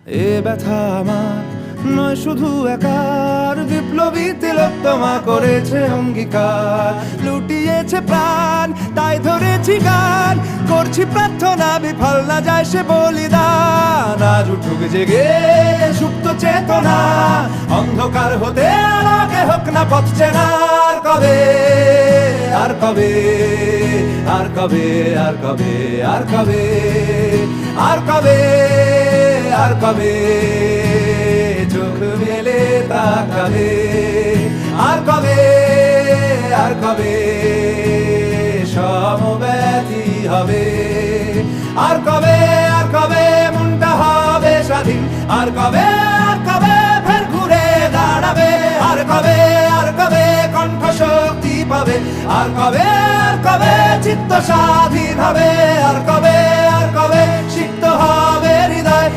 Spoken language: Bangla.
এ ব্যথা আমার নয় শুধু একার, বিপ্লবী তিলোত্তমা করেছে অঙ্গীকার। লুটিয়েছে প্রাণ তাই ধরেছি গান, করছি প্রার্থনা বিফল না যায় সে বলিদান। আজ উঠুক জেগে সুপ্ত চেতনা, অন্ধকার হতে আলোকে হোক না পথ চেনা। আর কবে, আর কবে, আর কবে, আর কবে, আর কবে, আর কবে, আর কবে চোখ মেলে তাকাবে। আর কবে, আর কবে সমব্যথী হবে। আর কবে, আর কবে মনটা হবে স্বাধীন। আর কবে, আর কবে ফের ঘুরে দাঁড়াবে। আর কবে, আর কবে কণ্ঠ শক্তি পাবে। আর কবে, আর কবে চিত্ত স্বাধীন হবে। আর কবে, আর কবে